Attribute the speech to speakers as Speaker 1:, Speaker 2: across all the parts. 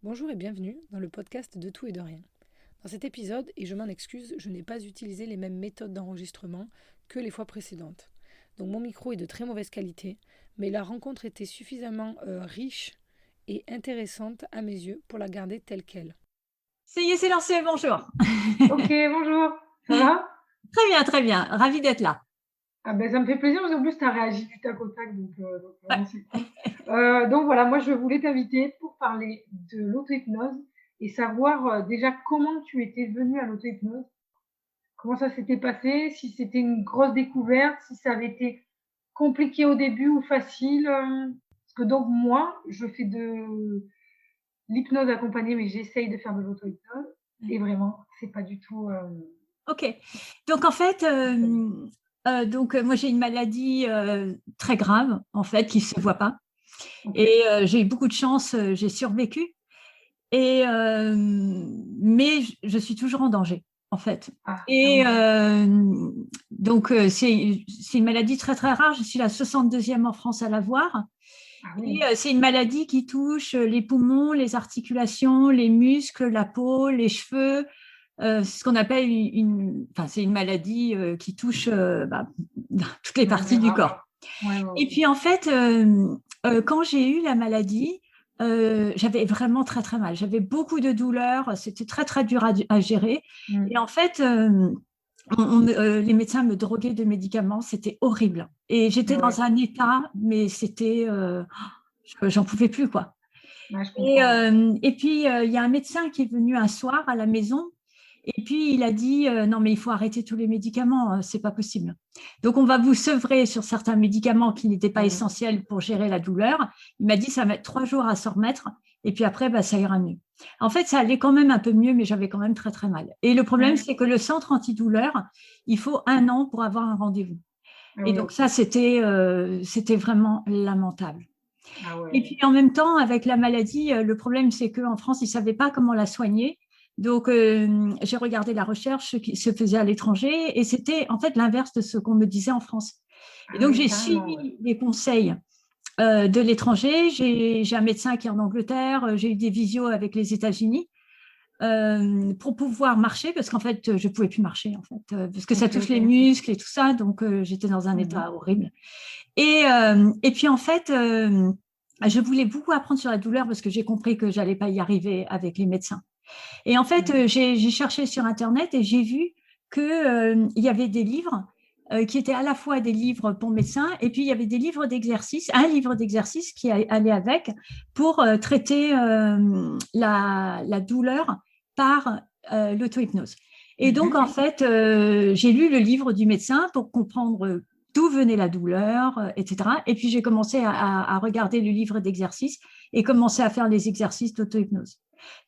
Speaker 1: Bonjour et bienvenue dans le podcast de tout et de rien. Dans cet épisode, et je m'en excuse, je n'ai pas utilisé les mêmes méthodes d'enregistrement que les fois précédentes. Donc mon micro est de très mauvaise qualité, mais la rencontre était suffisamment riche et intéressante à mes yeux pour la garder telle qu'elle.
Speaker 2: Ça y est, c'est lancé, bonjour.
Speaker 3: Ok, bonjour, ça va?
Speaker 2: Très bien, ravie d'être là.
Speaker 3: Ah ben, ça me fait plaisir parce qu'en plus tu as réagi du tac au tac, donc
Speaker 2: Ouais.
Speaker 3: vraiment c'est cool. Donc voilà, moi je voulais t'inviter pour parler de l'auto-hypnose et savoir déjà comment tu étais venue à l'auto-hypnose, comment ça s'était passé, si c'était une grosse découverte, si ça avait été compliqué au début ou facile. Parce que donc moi, je fais de l'hypnose accompagnée, mais j'essaye de faire de l'auto-hypnose et vraiment, c'est pas du tout.
Speaker 2: Ok, donc en fait, moi j'ai une maladie très grave, en fait, qui ne se voit pas.
Speaker 3: Ok.
Speaker 2: Et j'ai eu beaucoup de chance, j'ai survécu. Mais je suis toujours en danger, en fait.
Speaker 3: Ah, ah
Speaker 2: Et
Speaker 3: oui.
Speaker 2: c'est une maladie très très rare. Je suis la 62e en France à l'avoir.
Speaker 3: Ah
Speaker 2: Et
Speaker 3: oui.
Speaker 2: c'est une maladie qui touche les poumons, les articulations, les muscles, la peau, les cheveux. C'est ce qu'on appelle enfin, c'est une maladie qui touche toutes les
Speaker 3: Ouais,
Speaker 2: parties du
Speaker 3: grave.
Speaker 2: corps.
Speaker 3: Ouais, ouais,
Speaker 2: Et
Speaker 3: OK.
Speaker 2: puis en fait, quand j'ai eu la maladie, j'avais vraiment très très mal. J'avais beaucoup de douleurs, c'était très très dur à gérer. Et
Speaker 3: Mmh.
Speaker 2: en fait, les médecins me droguaient de médicaments, c'était horrible. Et j'étais
Speaker 3: Ah ouais.
Speaker 2: dans un état, mais c'était, j'en pouvais plus quoi.
Speaker 3: Ouais, je
Speaker 2: Et,
Speaker 3: comprends, ouais.
Speaker 2: et puis il y a un médecin qui est venu un soir à la maison. Et puis, il a dit, non, mais il faut arrêter tous les médicaments, c'est pas possible. Donc, on va vous sevrer sur certains médicaments qui n'étaient pas
Speaker 3: Mmh.
Speaker 2: essentiels pour gérer la douleur. Il m'a dit, ça va mettre 3 jours à s'en remettre. Et puis après, bah, ça ira mieux. En fait, ça allait quand même un peu mieux, mais j'avais quand même très, très mal. Et le problème,
Speaker 3: Mmh.
Speaker 2: c'est que le centre antidouleur, il faut 1 an pour avoir un rendez-vous.
Speaker 3: Ah
Speaker 2: Et
Speaker 3: oui,
Speaker 2: donc,
Speaker 3: OK.
Speaker 2: ça, c'était vraiment lamentable.
Speaker 3: Ah
Speaker 2: Et
Speaker 3: ouais.
Speaker 2: puis en même temps, avec la maladie, le problème, c'est qu'en France, ils ne savaient pas comment la soigner. Donc, j'ai regardé la recherche qui se faisait à l'étranger et c'était en fait l'inverse de ce qu'on me disait en France. Et
Speaker 3: Ah
Speaker 2: donc,
Speaker 3: oui,
Speaker 2: j'ai
Speaker 3: carrément, ouais.
Speaker 2: suivi les conseils de l'étranger. J'ai un médecin qui est en Angleterre, j'ai eu des visios avec les États-Unis pour pouvoir marcher parce qu'en fait, je ne pouvais plus marcher en fait, parce que ça
Speaker 3: OK,
Speaker 2: touche les
Speaker 3: OK.
Speaker 2: muscles et tout ça. Donc, j'étais dans un
Speaker 3: Mmh.
Speaker 2: état horrible. Et puis en fait, je voulais beaucoup apprendre sur la douleur parce que j'ai compris que j'allais pas y arriver avec les médecins. Et en fait,
Speaker 3: Mmh.
Speaker 2: j'ai cherché sur Internet et j'ai vu que il y avait des livres qui étaient à la fois des livres pour médecins et puis il y avait des livres d'exercices, un livre d'exercice qui allait avec pour traiter la douleur par l'auto-hypnose. Et donc,
Speaker 3: Mmh.
Speaker 2: en fait, j'ai lu le livre du médecin pour comprendre d'où venait la douleur, etc. Et puis, j'ai commencé à regarder le livre d'exercices et commencer à faire les exercices d'auto-hypnose.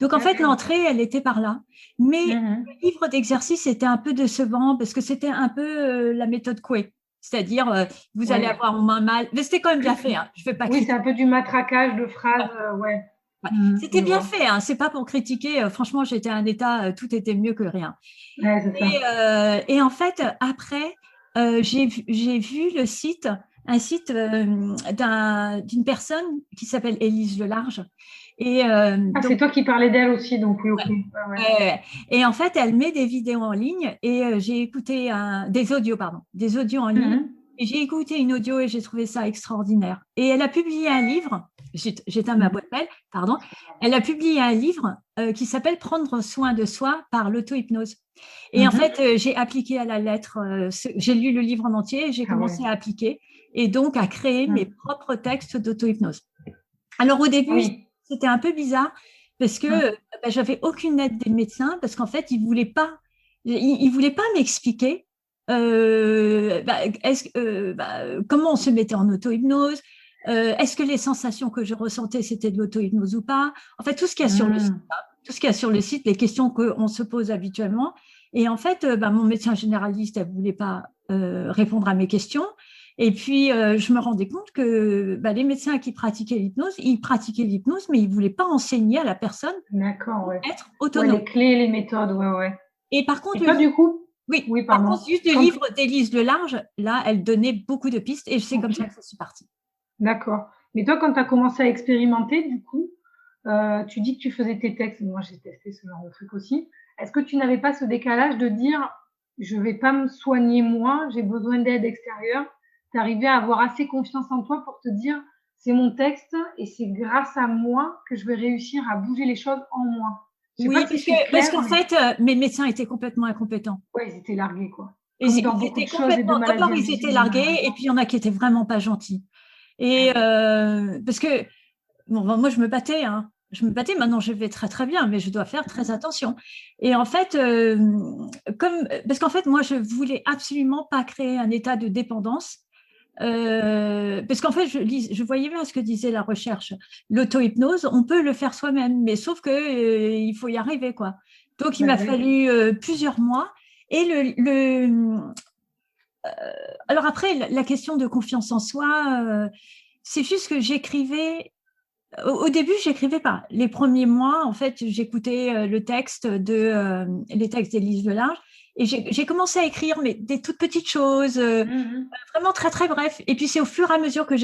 Speaker 2: Donc, en fait,
Speaker 3: D'accord.
Speaker 2: l'entrée, elle était par là. Mais
Speaker 3: Mmh.
Speaker 2: le livre d'exercice était un peu décevant parce que c'était un peu la méthode Coué. C'est-à-dire, vous allez
Speaker 3: Ouais.
Speaker 2: avoir au moins mal. Mais c'était quand même bien fait, hein. Je ne vais pas
Speaker 3: Oui, c'est
Speaker 2: critiquer.
Speaker 3: un peu du matraquage de phrases, ouais.
Speaker 2: Ouais.
Speaker 3: Mmh,
Speaker 2: C'était
Speaker 3: je
Speaker 2: bien
Speaker 3: vois.
Speaker 2: fait, hein. C'est pas pour critiquer. Franchement, j'étais à un état, tout était mieux que rien.
Speaker 3: Ouais, c'est ça.
Speaker 2: Et en fait, après, j'ai vu un site d'une personne qui s'appelle Élise Lelarge. Et
Speaker 3: Ah, c'est
Speaker 2: donc,
Speaker 3: toi qui parlais d'elle aussi, donc oui, OK. Ouais, ouais.
Speaker 2: et en fait, elle met des vidéos en ligne et j'ai écouté des audios, pardon, des audios en ligne.
Speaker 3: Mmh.
Speaker 2: Et j'ai écouté une audio et j'ai trouvé ça extraordinaire. Et elle a publié un livre, j'éteins ma
Speaker 3: Mmh.
Speaker 2: boîte mail, pardon.
Speaker 3: C'est pas grave.
Speaker 2: Elle a publié un livre qui s'appelle Prendre soin de soi par l'auto-hypnose. Et en
Speaker 3: Mmh.
Speaker 2: fait, j'ai appliqué à la lettre, j'ai lu le livre en entier et j'ai
Speaker 3: Ah ouais.
Speaker 2: commencé à appliquer et donc à créer mes
Speaker 3: Mmh.
Speaker 2: propres textes d'auto-hypnose. Alors au
Speaker 3: Ah
Speaker 2: début,
Speaker 3: oui.
Speaker 2: c'était un peu bizarre parce que
Speaker 3: Mmh.
Speaker 2: j'avais aucune aide des médecins parce qu'en fait, ils voulaient pas m'expliquer comment on se mettait en auto-hypnose, est-ce que les sensations que je ressentais, c'était de l'auto-hypnose ou pas. En fait, tout ce qu'il y a sur le site,
Speaker 3: Mmh.
Speaker 2: hein, tout ce qu'il y a sur le site, les questions qu'on se pose habituellement. Et en fait, mon médecin généraliste, elle ne voulait pas répondre à mes questions. Et puis, je me rendais compte que les médecins qui pratiquaient l'hypnose, ils pratiquaient l'hypnose, mais ils ne voulaient pas enseigner à la personne
Speaker 3: D'accord, ouais.
Speaker 2: être
Speaker 3: Ouais,
Speaker 2: autonome.
Speaker 3: les clés, les méthodes, ouais, ouais.
Speaker 2: Et par contre,
Speaker 3: Et toi, du coup?
Speaker 2: oui,
Speaker 3: Oui,
Speaker 2: par
Speaker 3: pardon.
Speaker 2: contre, juste le
Speaker 3: Quand
Speaker 2: livre d'Élise Lelarge, là, elle donnait beaucoup de pistes et c'est comme ça
Speaker 3: OK,
Speaker 2: que je suis partie.
Speaker 3: d'accord. Mais toi, quand tu as commencé à expérimenter, du coup, tu dis que tu faisais tes textes, moi j'ai testé ce genre de truc aussi. Est-ce que tu n'avais pas ce décalage de dire je vais pas me soigner moi, j'ai besoin d'aide extérieure? Tu arrivais à avoir assez confiance en toi pour te dire c'est mon texte et c'est grâce à moi que je vais réussir à bouger les choses en moi. Je sais
Speaker 2: Oui,
Speaker 3: pas si c'est
Speaker 2: parce
Speaker 3: clair,
Speaker 2: qu'en
Speaker 3: mais
Speaker 2: fait, mes médecins étaient complètement incompétents.
Speaker 3: ouais, ils étaient largués, quoi.
Speaker 2: Et
Speaker 3: Comme
Speaker 2: ils
Speaker 3: dans beaucoup
Speaker 2: étaient
Speaker 3: de choses et de
Speaker 2: complètement.
Speaker 3: maladies
Speaker 2: D'abord, ils étaient
Speaker 3: invisibles,
Speaker 2: largués, et
Speaker 3: malheureusement.
Speaker 2: puis il y en a qui étaient vraiment pas gentils. Et
Speaker 3: Ah
Speaker 2: parce que bon, moi, je me battais, hein. Je me battais. Maintenant, je vais très très bien, mais je dois faire très attention. Et en fait, parce qu'en fait, moi, je voulais absolument pas créer un état de dépendance. Parce qu'en fait, je voyais bien ce que disait la recherche. L'auto-hypnose, on peut le faire soi-même, mais sauf que il faut y arriver, quoi. Donc, il
Speaker 3: bah
Speaker 2: m'a
Speaker 3: oui.
Speaker 2: fallu plusieurs mois. Et alors après, la question de confiance en soi, c'est juste que j'écrivais. Au début, j'écrivais pas. Les premiers mois, en fait, j'écoutais les textes d'Élise Delarge, et j'ai commencé à écrire, mais des toutes petites choses,
Speaker 3: Mhm.
Speaker 2: vraiment très très bref. Et puis c'est au fur et à mesure que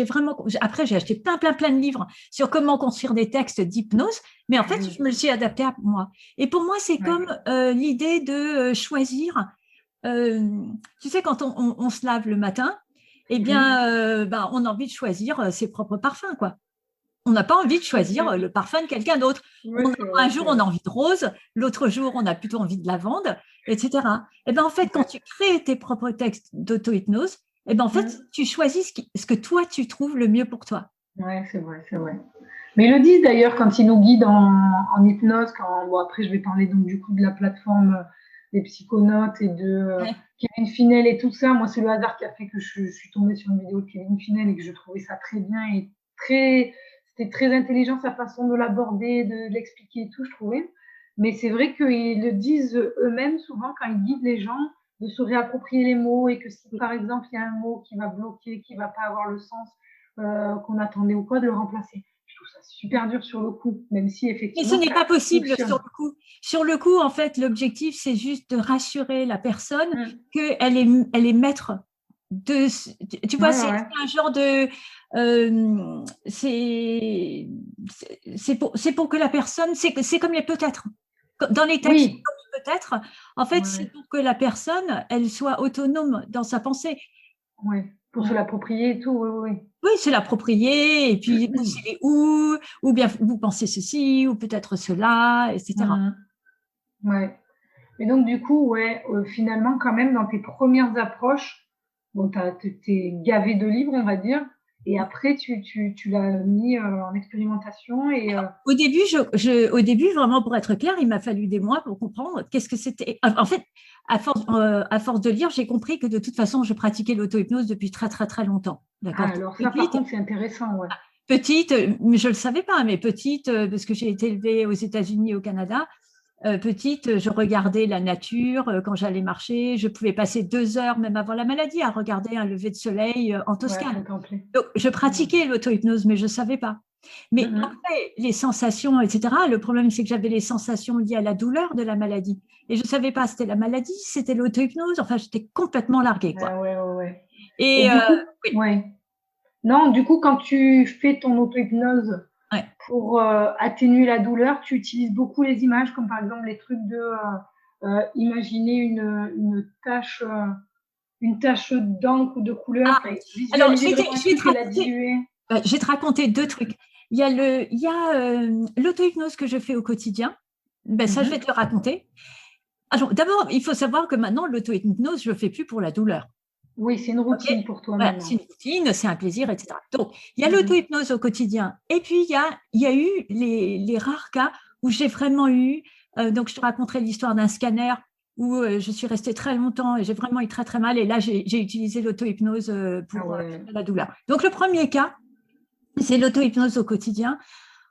Speaker 2: après j'ai acheté plein de livres sur comment construire des textes d'hypnose, mais en
Speaker 3: Ah
Speaker 2: fait,
Speaker 3: oui,
Speaker 2: je me le suis adapté à moi. Et pour moi, c'est
Speaker 3: ouais.
Speaker 2: comme l'idée de choisir. euh, Tu sais, quand on se lave le matin, eh
Speaker 3: Mhm.
Speaker 2: bien, on a envie de choisir ses propres parfums, quoi. On n'a pas envie de choisir le parfum de quelqu'un d'autre.
Speaker 3: Ouais, c'est
Speaker 2: Un
Speaker 3: vrai,
Speaker 2: jour,
Speaker 3: c'est
Speaker 2: on a
Speaker 3: vrai.
Speaker 2: envie de rose, l'autre jour, on a plutôt envie de lavande, etc. Et ben en fait, quand
Speaker 3: Ouais.
Speaker 2: tu crées tes propres textes d'auto-hypnose, et ben en fait,
Speaker 3: Mhm.
Speaker 2: tu choisis ce que toi, tu trouves le mieux pour toi.
Speaker 3: Ouais, c'est vrai, c'est vrai. Mais ils le disent d'ailleurs quand ils nous guident en hypnose, bon après je vais parler donc du coup de la plateforme des psychonautes et de
Speaker 2: Ouais.
Speaker 3: Kevin Finel et tout ça. Moi, c'est le hasard qui a fait que je suis tombée sur une vidéo de Kevin Finel et que je trouvais ça très bien et c'était très intelligent sa façon de l'aborder, de l'expliquer et tout, je trouvais. Mais c'est vrai qu'ils le disent eux-mêmes souvent quand ils guident les gens de se réapproprier les mots et que si par exemple il y a un mot qui va bloquer, qui va pas avoir le sens qu'on attendait ou quoi, de le remplacer. Je trouve ça super dur sur le coup, même si
Speaker 2: Mais ce
Speaker 3: effectivement
Speaker 2: n'est
Speaker 3: ça
Speaker 2: pas possible sur
Speaker 3: fonctionne.
Speaker 2: le coup. Sur le coup, en fait, l'objectif, c'est juste de rassurer la personne
Speaker 3: Mm.
Speaker 2: elle est maître de. Tu vois,
Speaker 3: Ouais,
Speaker 2: c'est
Speaker 3: ouais.
Speaker 2: un genre de. C'est pour que la personne. C'est comme les peut-être. Dans les textes,
Speaker 3: Oui,
Speaker 2: comme peut-être, en fait, c'est
Speaker 3: ouais,
Speaker 2: pour que la personne, elle soit autonome dans sa pensée.
Speaker 3: ouais. Pour se l'approprier et tout, oui,
Speaker 2: Oui, se l'approprier, et puis
Speaker 3: oui.
Speaker 2: c'est les ou bien vous pensez ceci, ou peut-être cela, etc.
Speaker 3: Mm. Ouais. Et donc, du coup, ouais, finalement, quand même, dans tes premières approches, bon, t'es gavé de livres, on va dire, et après, tu l'as mis en expérimentation et
Speaker 2: Au début, au début, vraiment pour être clair, il m'a fallu des mois pour comprendre qu'est-ce que c'était. En fait, à force de lire, j'ai compris que de toute façon, je pratiquais l'auto-hypnose depuis très, très, très longtemps.
Speaker 3: ah,
Speaker 2: D'accord?
Speaker 3: alors ça, par
Speaker 2: Petite,
Speaker 3: contre, c'est intéressant, ouais.
Speaker 2: petite, mais je ne le savais pas, mais petite, parce que j'ai été élevée aux États-Unis et au Canada. Petite, je regardais la nature quand j'allais marcher. Je pouvais passer 2 heures, même avant la maladie, à regarder un lever de soleil en
Speaker 3: Ouais, à
Speaker 2: Toscane.
Speaker 3: contempler.
Speaker 2: Donc, je
Speaker 3: Mm.
Speaker 2: pratiquais l'auto-hypnose, mais je ne savais pas. Mais
Speaker 3: Mm,
Speaker 2: après, les sensations, etc., le problème, c'est que j'avais les sensations liées à la douleur de la maladie. Et je ne savais pas si c'était la maladie, si c'était l'auto-hypnose. Enfin, j'étais complètement larguée,
Speaker 3: mm.
Speaker 2: quoi.
Speaker 3: Ah ouais, ouais, ouais. Et
Speaker 2: Et
Speaker 3: du coup,
Speaker 2: oui,
Speaker 3: ouais. Non, du coup, quand tu fais ton auto-hypnose
Speaker 2: ouais.
Speaker 3: pour atténuer la douleur, tu utilises beaucoup les images, comme par exemple les trucs de imaginer une tache d'encre ou de couleur,
Speaker 2: Ah,
Speaker 3: enfin,
Speaker 2: alors,
Speaker 3: visualiser vraiment un truc et la diluer.
Speaker 2: je vais te raconter 2 trucs. Il y a l'auto-hypnose que je fais au quotidien. Ben, ça, je vais
Speaker 3: Mhm.
Speaker 2: te le raconter. Alors, d'abord, il faut savoir que maintenant, l'auto-hypnose, je ne le fais plus pour la douleur.
Speaker 3: Oui, c'est une
Speaker 2: OK?
Speaker 3: routine pour toi
Speaker 2: Voilà, c'est
Speaker 3: maintenant.
Speaker 2: une routine, c'est un plaisir, etc. Donc, il y a
Speaker 3: Mhm.
Speaker 2: l'auto-hypnose au quotidien. Et puis, il y a eu les rares cas où j'ai vraiment eu. Donc, je te raconterai l'histoire d'un scanner où je suis restée très longtemps et j'ai vraiment eu très, très mal. Et là, j'ai utilisé l'auto-hypnose
Speaker 3: Ah
Speaker 2: pour
Speaker 3: ouais.
Speaker 2: la douleur. Donc, le premier cas, c'est l'auto-hypnose au quotidien.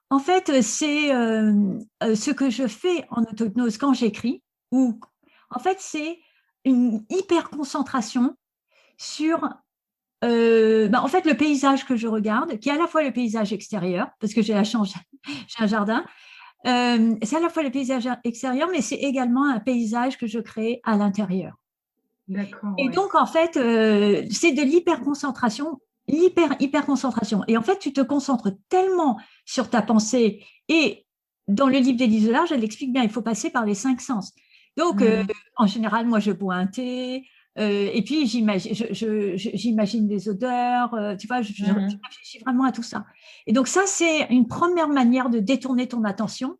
Speaker 2: En fait, c'est ce que je fais en auto-hypnose quand j'écris, ou en fait, c'est une hyper concentration sur en fait, le paysage que je regarde, qui est à la fois le paysage extérieur, parce que j'ai la chance, j'ai un jardin, c'est à la fois le paysage extérieur, mais c'est également un paysage que je crée à l'intérieur.
Speaker 3: D'accord,
Speaker 2: Et
Speaker 3: ouais.
Speaker 2: donc, en fait, c'est de l'hyperconcentration, hyper concentration. Et en fait, tu te concentres tellement sur ta pensée et dans le livre d'Élise Large, elle explique bien, il faut passer par les 5 sens. Donc, en général, moi, je bois un thé, et puis j'imagine les odeurs, tu vois, je réfléchis vraiment à tout ça. Et donc, ça, c'est une première manière de détourner ton attention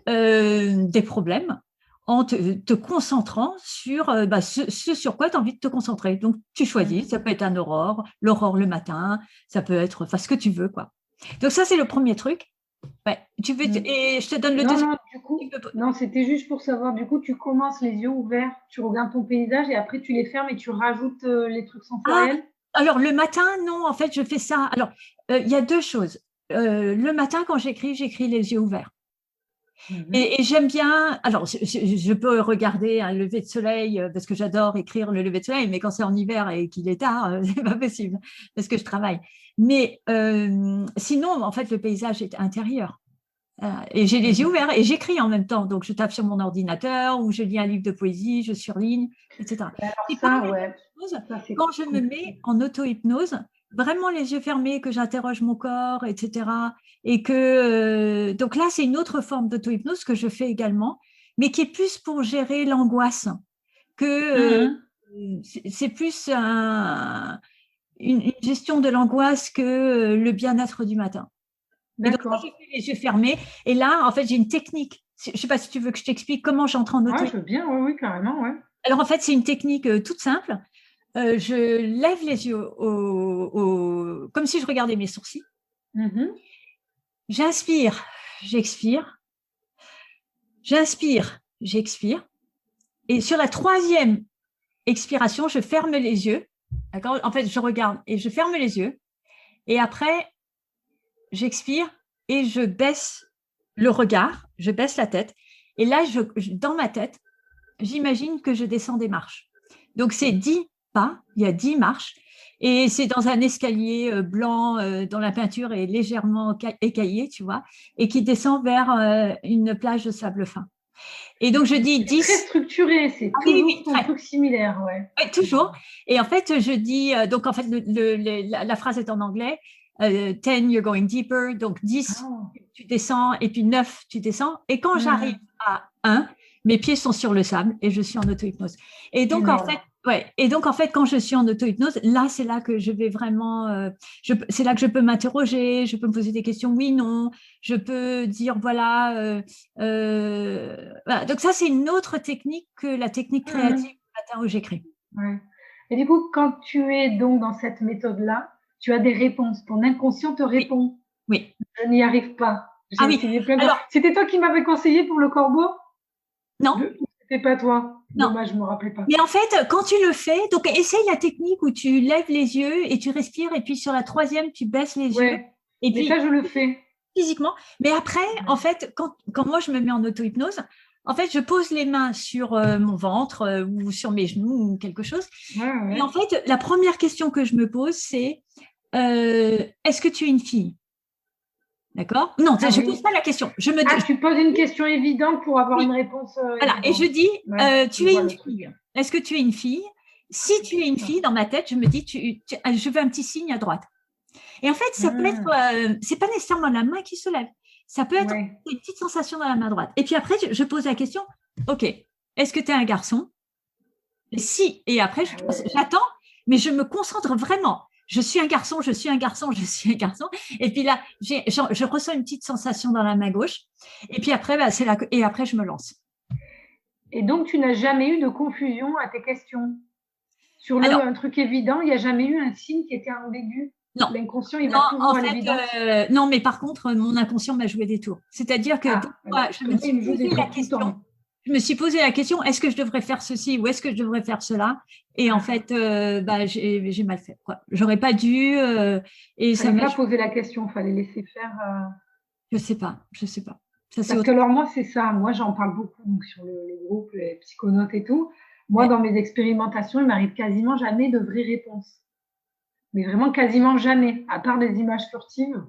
Speaker 2: des problèmes en te concentrant sur ce sur quoi tu as envie de te concentrer. Donc, tu choisis, ça peut être l'aurore le matin, ça peut être ce que tu veux, quoi. Donc, ça, c'est le premier truc. Ouais. Et je te donne le deuxième.
Speaker 3: Non, du coup, non, c'était juste pour savoir. Du coup, tu commences les yeux ouverts, tu regardes ton paysage et après tu les fermes et tu rajoutes les trucs sensoriels.
Speaker 2: Alors, le matin, non, en fait, je fais ça. Alors, il y a 2 choses. Le matin, quand j'écris les yeux ouverts. Et j'aime bien, alors je peux regarder un lever de soleil parce que j'adore écrire le lever de soleil, mais quand c'est en hiver et qu'il est tard, c'est pas possible parce que je travaille. Mais sinon, en fait, le paysage est intérieur. Et j'ai les yeux ouverts et j'écris en même temps. Donc, je tape sur mon ordinateur ou je lis un livre de poésie, je surligne, etc. C'est pas la même chose quand je me mets en auto-hypnose, vraiment les yeux fermés, que j'interroge mon corps, etc. Et que, donc là, c'est une autre forme d'auto-hypnose que je fais également, mais qui est plus pour gérer l'angoisse, que c'est plus une gestion de l'angoisse que le bien-être du matin. Et donc, moi, j'ai fait les yeux fermés. Et là, en fait, j'ai une technique. Je ne sais pas si tu veux que je t'explique comment j'entre en auto-hypnose.
Speaker 3: Je veux bien, oui, carrément, ouais.
Speaker 2: Alors, en fait, c'est une technique toute simple. Je lève les yeux comme si je regardais mes sourcils. J'inspire, j'expire. J'inspire, j'expire. Et sur la 3e expiration, je ferme les yeux. D'accord ? En fait, je regarde et je ferme les yeux. Et après, j'expire et je baisse le regard, je baisse la tête. Et là, dans ma tête, j'imagine que je descends des marches. Donc, c'est 10 pas, il y a 10 marches. Et c'est dans un escalier blanc dont la peinture est légèrement écaillée, tu vois, et qui descend vers une plage de sable fin. Et donc, je dis 10.
Speaker 3: C'est très structuré, c'est toujours un truc similaire, ouais.
Speaker 2: Oui, toujours. Et en fait, je dis, donc en fait, la phrase est en anglais. 10, you're going deeper. Donc 10, tu descends. Et puis 9, tu descends. Et quand j'arrive à 1, mes pieds sont sur le sable et je suis en auto-hypnose. Et donc, en fait, quand je suis en auto-hypnose, là, c'est là que je vais vraiment, c'est là que je peux m'interroger, je peux me poser des questions, oui, non, je peux dire, voilà. Donc ça, c'est une autre technique que la technique créative du matin où j'écris.
Speaker 3: Ouais. Et du coup, quand tu es donc dans cette méthode-là, tu as des réponses. Ton inconscient te répond.
Speaker 2: Oui.
Speaker 3: Je n'y arrive pas.
Speaker 2: Alors,
Speaker 3: c'était toi qui m'avais conseillé pour le corbeau ?
Speaker 2: Non.
Speaker 3: C'était pas toi.
Speaker 2: Non.
Speaker 3: Dommage, je me rappelais pas.
Speaker 2: Mais en fait, quand tu le fais, donc essaye la technique où tu lèves les yeux et tu respires et puis sur la 3e, tu baisses les yeux.
Speaker 3: Et puis ça, je le fais.
Speaker 2: Physiquement. Mais après, en fait, quand moi je me mets en auto-hypnose, en fait, je pose les mains sur mon ventre ou sur mes genoux ou quelque chose. Et en fait, la première question que je me pose, c'est est-ce que tu es une fille ? D'accord ? Non, je ne pose pas la question.
Speaker 3: Tu poses une question évidente pour avoir une réponse.
Speaker 2: Voilà, et je dis tu es une fille. Est-ce que tu es une fille ? Si tu es une fille, dans ma tête, je me dis je veux un petit signe à droite. Et en fait, ça peut être, c'est pas nécessairement la main qui se lève. Ça peut être une petite sensation dans la main droite. Et puis après, je pose la question, ok, est-ce que tu es un garçon ? Si, et après, j'attends, mais je me concentre vraiment. Je suis un garçon, je suis un garçon, je suis un garçon. Et puis là, je ressens une petite sensation dans la main gauche. Et puis après, et après, je me lance.
Speaker 3: Et donc, tu n'as jamais eu de confusion à tes questions ? Sur un truc évident, il n'y a jamais eu un signe qui était ambigu ?
Speaker 2: Non.
Speaker 3: L'inconscient, il va toujours à l'évidence.
Speaker 2: Non, mais par contre, mon inconscient m'a joué des tours. C'est-à-dire que je me suis posé la question. Je me suis posé la question, est-ce que je devrais faire ceci ou est-ce que je devrais faire cela ? Et en fait, j'ai mal fait. J'aurais pas dû.
Speaker 3: Et ça m'a pas posé la question, il fallait laisser faire.
Speaker 2: Je sais pas.
Speaker 3: Parce que alors moi, c'est ça. Moi, j'en parle beaucoup donc, sur le groupe, les psychonautes et tout. Moi, dans mes expérimentations, il m'arrive quasiment jamais de vraies réponses. Mais vraiment quasiment jamais, à part des images furtives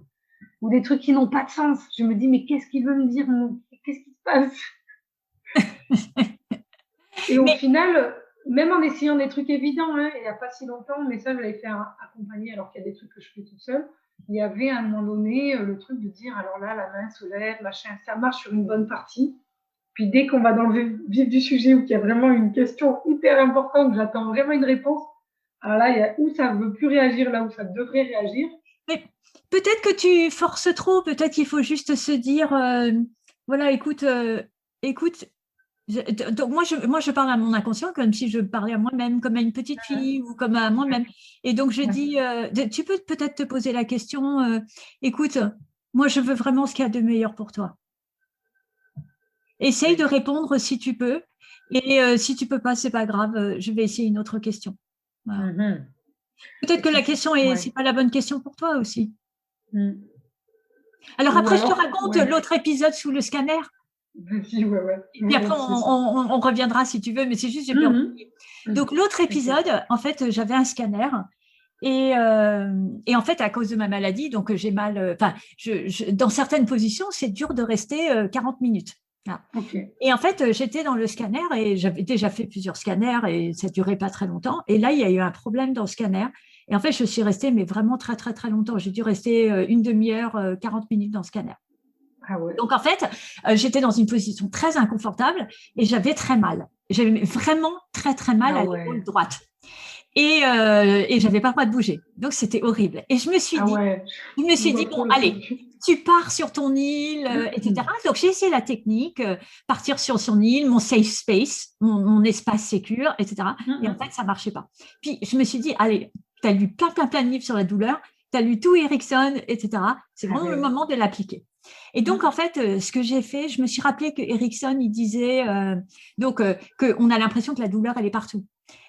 Speaker 3: ou des trucs qui n'ont pas de sens. Je me dis, mais qu'est-ce qu'il veut me dire ? Qu'est-ce qui se passe ? Et au final, même en essayant des trucs évidents, il n'y a pas si longtemps, mais ça, je l'avais fait accompagner alors qu'il y a des trucs que je fais toute seule. il y avait à un moment donné le truc de dire alors là, la main se lève, machin, ça marche sur une bonne partie. Puis dès qu'on va dans le vif du sujet où il y a vraiment une question hyper importante, j'attends vraiment une réponse. Alors là, il y a où ça ne veut plus réagir, là où ça devrait réagir.
Speaker 2: Mais peut-être que tu forces trop, peut-être qu'il faut juste se dire, voilà, écoute, donc moi, je parle à mon inconscient comme si je parlais à moi-même, comme à une petite fille ou comme à moi-même. Et donc, je dis, tu peux peut-être te poser la question, écoute, moi, je veux vraiment ce qu'il y a de meilleur pour toi. Essaye de répondre si tu peux. Et si tu peux pas, c'est pas grave, je vais essayer une autre question. Voilà. Peut-être que la question c'est pas la bonne question pour toi aussi. Alors après, je te raconte l'autre épisode sous le scanner.
Speaker 3: Vas-y,
Speaker 2: Et puis après, on reviendra si tu veux, mais c'est juste, j'ai peur. Donc, l'autre épisode, en fait, j'avais un scanner. Et en fait, à cause de ma maladie, donc j'ai mal. Enfin, dans certaines positions, c'est dur de rester 40 minutes. Ah. Et en fait, j'étais dans le scanner et j'avais déjà fait plusieurs scanners et ça durait pas très longtemps. Et là, il y a eu un problème dans le scanner. Et en fait, je suis restée, mais vraiment très, très, très longtemps. J'ai dû rester une demi-heure, 40 minutes dans le scanner.
Speaker 3: Ah ouais.
Speaker 2: Donc, en fait, j'étais dans une position très inconfortable et j'avais très mal. J'avais vraiment très, très mal à l'épaule droite. Et j'avais pas le droit de bouger. Donc, c'était horrible. Et je me suis dit, bon, allez, tu pars sur ton île, etc. Donc, j'ai essayé la technique, partir sur son île, mon safe space, mon espace sécure, etc. Et en fait, ça marchait pas. Puis, je me suis dit, allez, tu as lu plein de livres sur la douleur, tu as lu tout Erickson, etc. C'est vraiment le moment de l'appliquer. Et donc, en fait, ce que j'ai fait, je me suis rappelé que Erickson, il disait qu'on a l'impression que la douleur, elle est partout.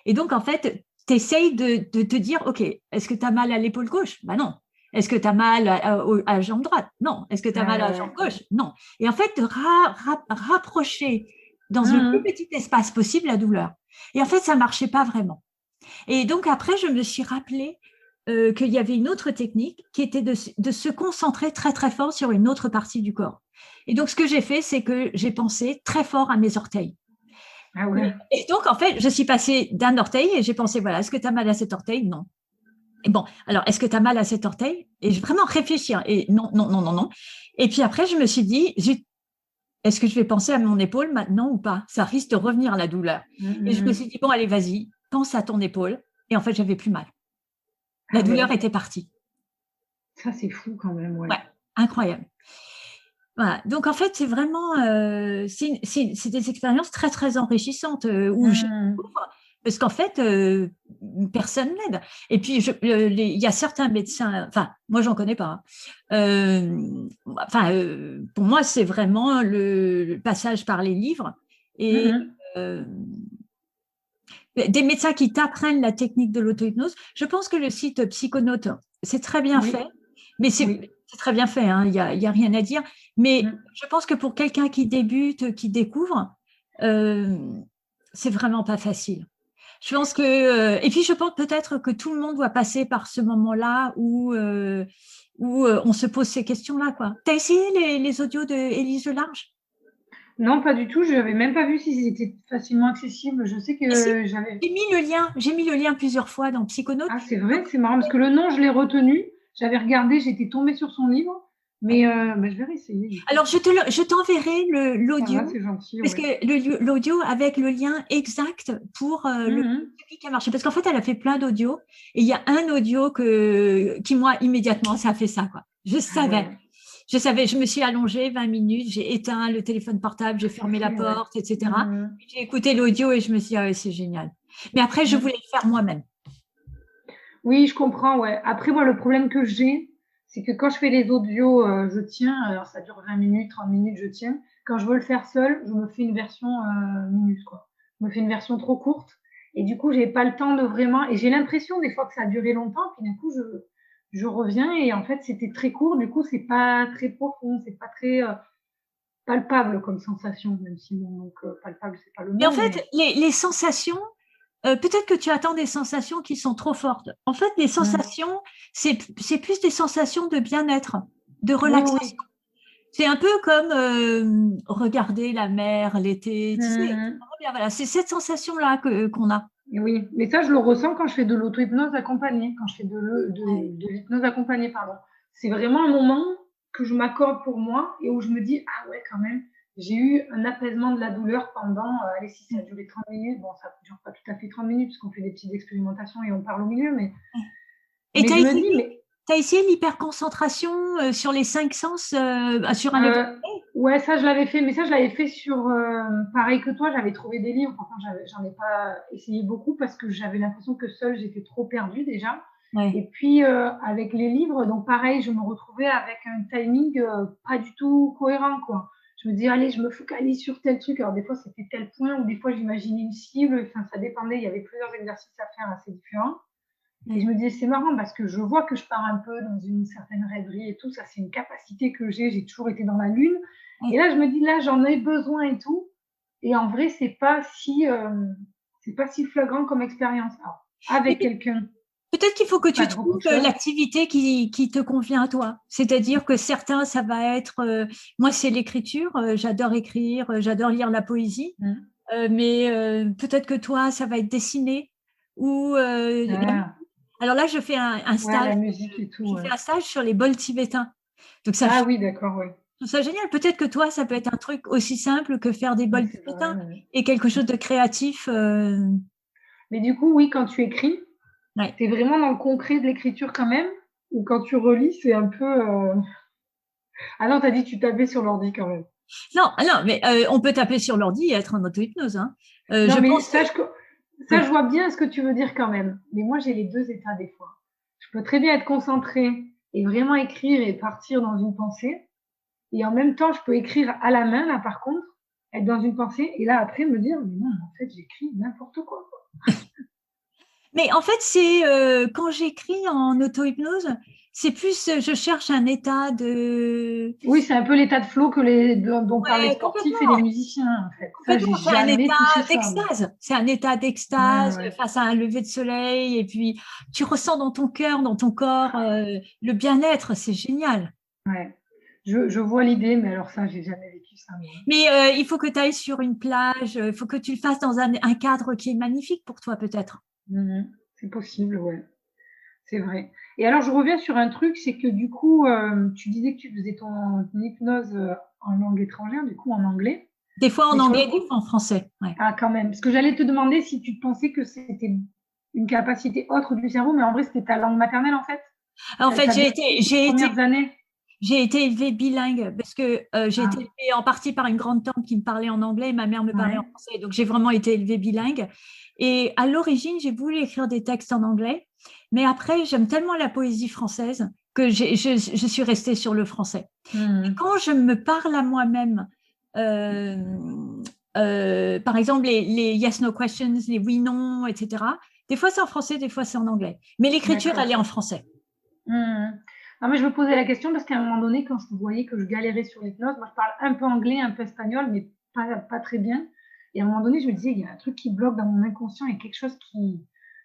Speaker 2: Et donc, en fait, tu essayes de te dire, OK, est-ce que tu as mal à l'épaule gauche? Ben non. Est-ce que tu as mal à la jambe droite? Non. Est-ce que tu as mal à la jambe gauche? Non. Et en fait, de rapprocher dans le plus petit espace possible la douleur. Et en fait, ça ne marchait pas vraiment. Et donc, après, je me suis rappelé qu'il y avait une autre technique qui était de se concentrer très, très fort sur une autre partie du corps. Et donc, ce que j'ai fait, c'est que j'ai pensé très fort à mes orteils.
Speaker 3: Ah ouais.
Speaker 2: Et donc, en fait, je suis passée d'un orteil et j'ai pensé, voilà, est-ce que tu as mal à cet orteil? Non. Et bon, alors, est-ce que tu as mal à cet orteil? Et j'ai vraiment réfléchi. Et non, non, non, non, non. Et puis après, je me suis dit, est-ce que je vais penser à mon épaule maintenant ou pas? Ça risque de revenir à la douleur. Et je me suis dit, bon, allez, vas-y, pense à ton épaule. Et en fait, j'avais plus mal. La douleur était partie.
Speaker 3: Ça, c'est fou quand même,
Speaker 2: ouais. Incroyable. Voilà. Donc, en fait, c'est vraiment c'est des expériences très, très enrichissantes où je découvre, parce qu'en fait, personne n'aide. Et puis, il y a certains médecins, enfin, moi, j'en connais pas. Pour moi, c'est vraiment le passage par les livres et des médecins qui t'apprennent la technique de l'auto-hypnose. Je pense que le site Psychonautes, c'est très bien fait, mais c'est très bien fait, hein, il y a rien à dire. Mais je pense que pour quelqu'un qui débute, qui découvre, c'est vraiment pas facile. Je pense que, et puis je pense peut-être que tout le monde doit passer par ce moment-là où on se pose ces questions-là, quoi. T'as essayé les audios de Élise Delarge?
Speaker 3: Non, pas du tout. Je n'avais même pas vu s'ils étaient facilement accessibles. Je sais que j'avais.
Speaker 2: J'ai mis le lien plusieurs fois dans Psychonautes.
Speaker 3: Ah, c'est vrai, c'est marrant parce que le nom, je l'ai retenu. J'avais regardé, j'étais tombée sur son livre. Mais je vais réessayer.
Speaker 2: Alors, je t'enverrai l'audio.
Speaker 3: C'est gentil.
Speaker 2: Parce que l'audio avec le lien exact pour celui qui a marché. Parce qu'en fait, elle a fait plein d'audios. Et il y a un audio qui, moi, immédiatement, ça a fait ça, quoi. Je savais. Je savais, je me suis allongée 20 minutes, j'ai éteint le téléphone portable, j'ai fermé la porte, etc. J'ai écouté l'audio et je me suis dit, ah ouais, c'est génial. Mais après, je voulais le faire moi-même.
Speaker 3: Oui, je comprends, ouais. Après, moi, le problème que j'ai, c'est que quand je fais les audios, je tiens. Alors, ça dure 20 minutes, 30 minutes, je tiens. Quand je veux le faire seul, je me fais une version minute, quoi. Je me fais une version trop courte. Et du coup, j'ai pas le temps de vraiment. Et j'ai l'impression des fois que ça a duré longtemps. Puis d'un coup, je reviens et en fait, c'était très court. Du coup, c'est pas très profond, c'est pas très palpable comme sensation, même si donc palpable, c'est pas le mot.
Speaker 2: Mais en fait, les sensations, peut-être que tu attends des sensations qui sont trop fortes. En fait, les sensations, c'est plus des sensations de bien-être, de relaxation. C'est un peu comme regarder la mer l'été. Tu sais, voilà, c'est cette sensation-là qu'on a.
Speaker 3: Oui, mais ça, je le ressens quand je fais de l'auto-hypnose accompagnée, quand je fais de l'hypnose accompagnée, pardon. c'est vraiment un moment que je m'accorde pour moi et où je me dis, ah ouais, quand même, j'ai eu un apaisement de la douleur pendant, allez, si ça a duré 30 minutes, bon, ça ne dure pas tout à fait 30 minutes, parce qu'on fait des petites expérimentations et on parle au milieu,
Speaker 2: Et
Speaker 3: mais
Speaker 2: tu
Speaker 3: je me dis, mais
Speaker 2: as essayé l'hyperconcentration sur les 5 sens sur un autre.
Speaker 3: ouais, ça je l'avais fait, mais ça je l'avais fait sur, pareil que toi, j'avais trouvé des livres, enfin, j'en ai pas essayé beaucoup parce que j'avais l'impression que seule j'étais trop perdue déjà.
Speaker 2: Ouais.
Speaker 3: Et puis avec les livres, donc pareil, je me retrouvais avec un timing pas du tout cohérent, quoi. Je me dis, allez, je me focalise sur tel truc. Alors des fois c'était tel point, ou des fois j'imaginais une cible, enfin ça dépendait, il y avait plusieurs exercices à faire assez différents. Et je me disais, c'est marrant parce que je vois que je pars un peu dans une certaine rêverie et tout. Ça, c'est une capacité que j'ai toujours été dans la lune. Et là, je me dis, là, j'en ai besoin et tout. Et en vrai, c'est pas si flagrant comme expérience. Alors, avec quelqu'un.
Speaker 2: Peut-être qu'il faut que tu trouves l'activité qui te convient à toi. C'est-à-dire que certains, ça va être… moi, c'est l'écriture. J'adore écrire, j'adore lire la poésie. Mais peut-être que toi, ça va être dessiner. Ou alors là, je fais un stage.
Speaker 3: La musique et tout.
Speaker 2: Je fais un stage sur les bols tibétains. Donc ça
Speaker 3: oui, d'accord, oui.
Speaker 2: Je trouve ça génial. Peut-être que toi, ça peut être un truc aussi simple que faire des bols tibétains et quelque chose de créatif.
Speaker 3: Mais du coup, oui, quand tu écris, tu es vraiment dans le concret de l'écriture quand même, ou quand tu relis, c'est un peu… Ah non, tu as dit que tu tapais sur l'ordi quand même.
Speaker 2: Non, mais on peut taper sur l'ordi et être en auto-hypnose. Hein.
Speaker 3: Non, mais ça, je vois bien ce que tu veux dire quand même. Mais moi, j'ai les deux états des fois. Je peux très bien être concentrée et vraiment écrire et partir dans une pensée. Et en même temps, je peux écrire à la main, là, par contre, être dans une pensée. Et là, après, me dire, mais non, en fait, j'écris n'importe quoi.
Speaker 2: Mais en fait, c'est quand j'écris en auto-hypnose, c'est plus, je cherche un état de…
Speaker 3: Oui, c'est un peu l'état de flow dont parlent les sportifs et les musiciens, en fait. Ça, j'ai
Speaker 2: c'est un
Speaker 3: jamais
Speaker 2: état
Speaker 3: touché ça.
Speaker 2: d'extase. C'est un état d'extase face à un lever de soleil. Et puis, tu ressens dans ton cœur, dans ton corps, le bien-être. C'est génial.
Speaker 3: Ouais. Je vois l'idée, mais alors ça, j'ai jamais vécu ça.
Speaker 2: Mais il faut que tu ailles sur une plage. Il faut que tu le fasses dans un cadre qui est magnifique pour toi, peut-être.
Speaker 3: C'est possible, ouais. C'est vrai. Et alors, je reviens sur un truc, c'est que du coup, tu disais que tu faisais ton hypnose en langue étrangère, du coup en anglais.
Speaker 2: Des fois en anglais, des fois en français. Ouais.
Speaker 3: Ah, quand même. Parce que j'allais te demander si tu pensais que c'était une capacité autre du cerveau, mais en vrai, c'était ta langue maternelle, en fait.
Speaker 2: En fait, j'ai été élevée bilingue parce que j'ai été élevée en partie par une grande tante qui me parlait en anglais et ma mère me parlait en français. Donc, j'ai vraiment été élevée bilingue. Et à l'origine, j'ai voulu écrire des textes en anglais. Mais après, j'aime tellement la poésie française que je suis restée sur le français. Et quand je me parle à moi-même, par exemple, les yes, no questions, les oui, non, etc., des fois, c'est en français, des fois, c'est en anglais. Mais l'écriture, elle est en français.
Speaker 3: Non, mais je me posais la question parce qu'à un moment donné, quand je voyais que je galérais sur l'hypnose, moi, je parle un peu anglais, un peu espagnol, mais pas très bien. Et à un moment donné, je me disais, il y a un truc qui bloque dans mon inconscient, il y a quelque chose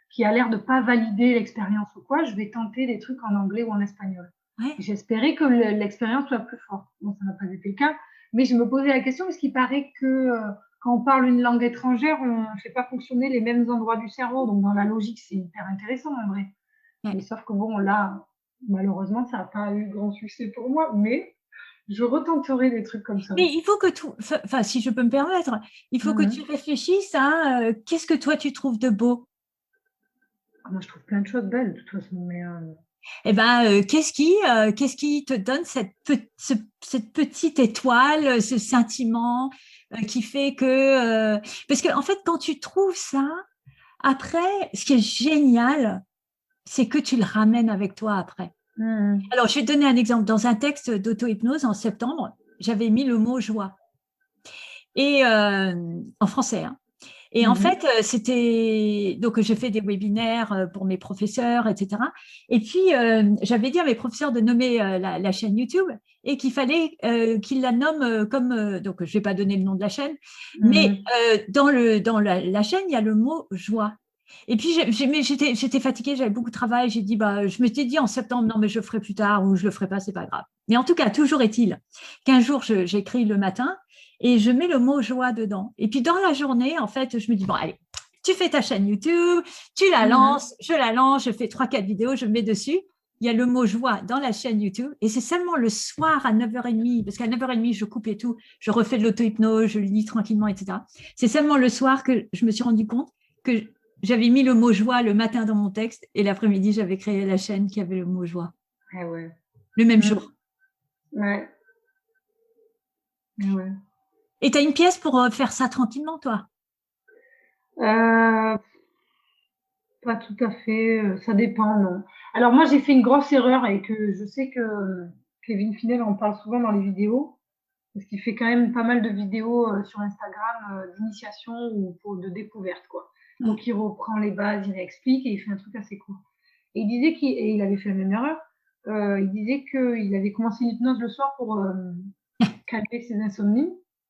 Speaker 3: qui a l'air de pas valider l'expérience ou quoi. Je vais tenter des trucs en anglais ou en espagnol. J'espérais que l'expérience soit plus forte. Bon, ça n'a pas été le cas, mais je me posais la question parce qu'il paraît que quand on parle une langue étrangère, on ne fait pas fonctionner les mêmes endroits du cerveau. Donc, dans la logique, c'est hyper intéressant en vrai. Mais sauf que bon, là, malheureusement, ça n'a pas eu grand succès pour moi, mais je retenterai des trucs comme ça.
Speaker 2: Mais il faut que enfin, si je peux me permettre, il faut que tu réfléchisses à qu'est-ce que toi tu trouves de beau.
Speaker 3: Moi, je trouve plein de choses belles, de toute façon. Mais
Speaker 2: eh ben, qu'est-ce qui te donne cette petite étoile, ce sentiment qui fait que… parce qu'en fait, quand tu trouves ça, après, ce qui est génial, c'est que tu le ramènes avec toi après. Alors, je vais te donner un exemple. Dans un texte d'auto-hypnose en septembre, j'avais mis le mot joie. Et en français, hein. Et en fait, c'était… Donc, j'ai fait des webinaires pour mes professeurs, etc. Et puis, j'avais dit à mes professeurs de nommer la chaîne YouTube et qu'il fallait qu'ils la nomment comme… donc, je ne vais pas donner le nom de la chaîne, mais dans la chaîne, il y a le mot joie. Et puis, j'étais fatiguée, j'avais beaucoup de travail. J'ai dit, je m'étais dit en septembre, non, mais je le ferai plus tard ou je ne le ferai pas, ce n'est pas grave. Mais en tout cas, toujours est-il qu'un jour, j'écris le matin et je mets le mot joie dedans. Et puis, dans la journée, en fait, je me dis, bon, allez, tu fais ta chaîne YouTube, tu la lances, je la lance, je fais 3-4 vidéos, je me mets dessus. il y a le mot joie dans la chaîne YouTube et c'est seulement le soir à 9h30, parce qu'à 9h30, je coupe et tout, je refais de l'auto-hypnose, je lis tranquillement, etc. C'est seulement le soir que je me suis rendu compte que j'avais mis le mot joie le matin dans mon texte et l'après-midi, j'avais créé la chaîne qui avait le mot joie.
Speaker 3: Ah ouais.
Speaker 2: Le même jour.
Speaker 3: Ouais. Ouais.
Speaker 2: Et tu as une pièce pour faire ça tranquillement, toi?
Speaker 3: Pas tout à fait, ça dépend, non. Alors moi, j'ai fait une grosse erreur et que je sais que Kevin Finel en parle souvent dans les vidéos, parce qu'il fait quand même pas mal de vidéos sur Instagram d'initiation ou de découverte, quoi. Donc il reprend les bases, il explique et il fait un truc assez court. Et il disait il avait fait la même erreur. Il disait qu'il avait commencé une hypnose le soir pour calmer ses insomnies.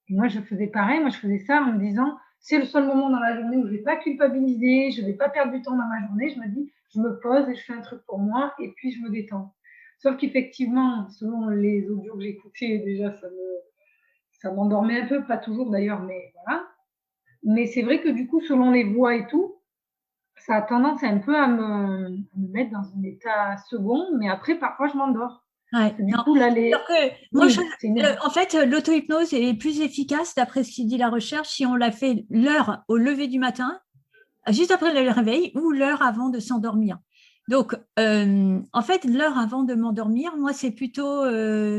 Speaker 3: Et moi, je faisais pareil. Moi, je faisais ça en me disant, c'est le seul moment dans la journée où je vais pas culpabiliser, je vais pas perdre du temps dans ma journée. Je me dis, je me pose et je fais un truc pour moi et puis je me détends. Sauf qu'effectivement, selon les audios que j'écoutais, déjà, ça m'endormait un peu, pas toujours d'ailleurs, mais voilà. Mais c'est vrai que du coup, selon les voix et tout, ça a tendance un peu à me mettre dans un état second, mais après, parfois, je m'endors.
Speaker 2: Ouais,
Speaker 3: Du coup, là,
Speaker 2: alors que moi,
Speaker 3: Oui,
Speaker 2: en fait, l'auto-hypnose est plus efficace, d'après ce qu'il dit la recherche, si on la fait l'heure au lever du matin, juste après le réveil, ou l'heure avant de s'endormir. Donc, en fait, l'heure avant de m'endormir, moi, c'est plutôt,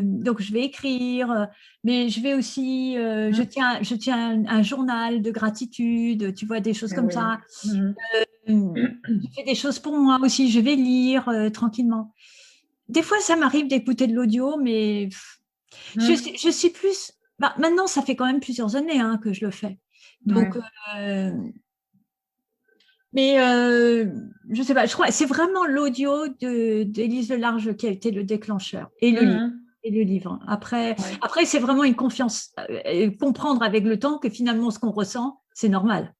Speaker 2: donc je vais écrire, mais je vais aussi, je tiens un journal de gratitude, tu vois, des choses comme ça. Je fais des choses pour moi aussi, je vais lire tranquillement. Des fois, ça m'arrive d'écouter de l'audio, mais je suis plus. Bah, maintenant, ça fait quand même plusieurs années que je le fais. Donc, mais je sais pas, je crois c'est vraiment l'audio d'Élise Delarge qui a été le déclencheur et le livre. Et le livre. Après, c'est vraiment une confiance, comprendre avec le temps que finalement, ce qu'on ressent, c'est normal.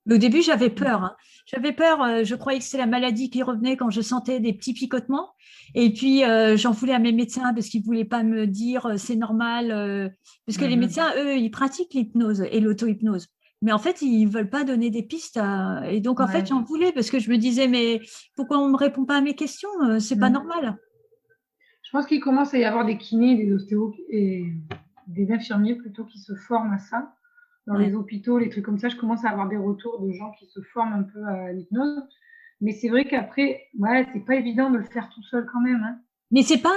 Speaker 2: Mais au début, j'avais peur. J'avais peur, je croyais que c'était la maladie qui revenait quand je sentais des petits picotements. Et puis, j'en voulais à mes médecins parce qu'ils ne voulaient pas me dire c'est normal. Parce que les médecins, eux, ils pratiquent l'hypnose et l'auto-hypnose. Mais en fait, ils ne veulent pas donner des pistes. Et donc, en fait, j'en voulais parce que je me disais, mais pourquoi on ne me répond pas à mes questions? C'est pas normal.
Speaker 3: Je pense qu'il commence à y avoir des kinés, des ostéos et des infirmiers plutôt qui se forment à ça. Dans les hôpitaux, les trucs comme ça, je commence à avoir des retours de gens qui se forment un peu à l'hypnose. Mais c'est vrai qu'après, c'est pas évident de le faire tout seul quand même.
Speaker 2: Mais c'est pas.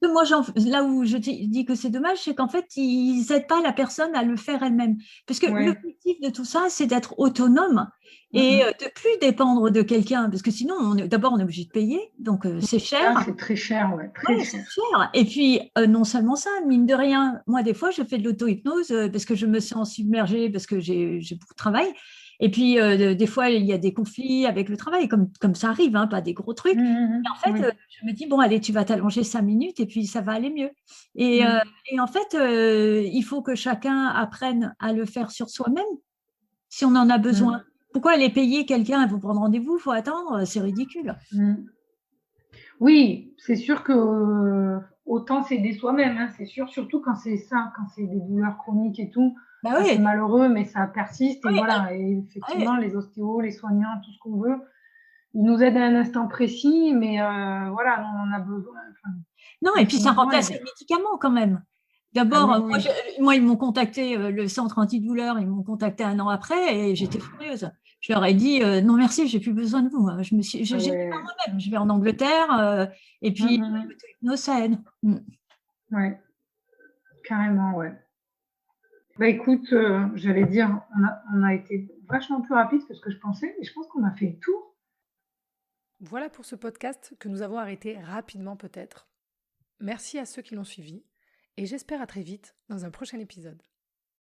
Speaker 2: Moi, là où je te dis que c'est dommage, c'est qu'en fait, ils n'aident pas la personne à le faire elle-même. Parce que l'objectif de tout ça, c'est d'être autonome et de plus dépendre de quelqu'un. Parce que sinon, d'abord, on est obligé de payer. Donc, c'est cher.
Speaker 3: C'est très cher, très cher.
Speaker 2: C'est cher. Et puis, non seulement ça, mine de rien, moi, des fois, je fais de l'auto-hypnose parce que je me sens submergée, parce que j'ai beaucoup de travail. Et puis, des fois, il y a des conflits avec le travail, comme ça arrive, pas des gros trucs. Et en fait, je me dis, bon, allez, tu vas t'allonger 5 minutes et puis ça va aller mieux. Et en fait, il faut que chacun apprenne à le faire sur soi-même si on en a besoin. Pourquoi aller payer quelqu'un et vous prendre rendez-vous? Il faut attendre, c'est ridicule.
Speaker 3: Oui, c'est sûr que autant s'aider soi-même, c'est sûr, surtout quand c'est ça, quand c'est des douleurs chroniques et tout. C'est malheureux, mais ça persiste. Et voilà, et effectivement, les ostéos, les soignants, tout ce qu'on veut, ils nous aident à un instant précis, mais voilà, on en a besoin.
Speaker 2: Non, et puis ça remplace les médicaments quand même. D'abord, moi, ils m'ont contacté, le centre antidouleur, ils m'ont contacté 1 an après et j'étais furieuse. Je leur ai dit non merci, j'ai plus besoin de vous. J'ai fait par moi-même. Je vais en Angleterre et puis l'auto-hypnose, ça aide.
Speaker 3: Ouais, carrément, ouais. Bah écoute, j'allais dire, on a été vachement plus rapide que ce que je pensais, et je pense qu'on a fait le tour.
Speaker 1: Voilà pour ce podcast que nous avons arrêté rapidement peut-être. Merci à ceux qui l'ont suivi, et j'espère à très vite dans un prochain épisode.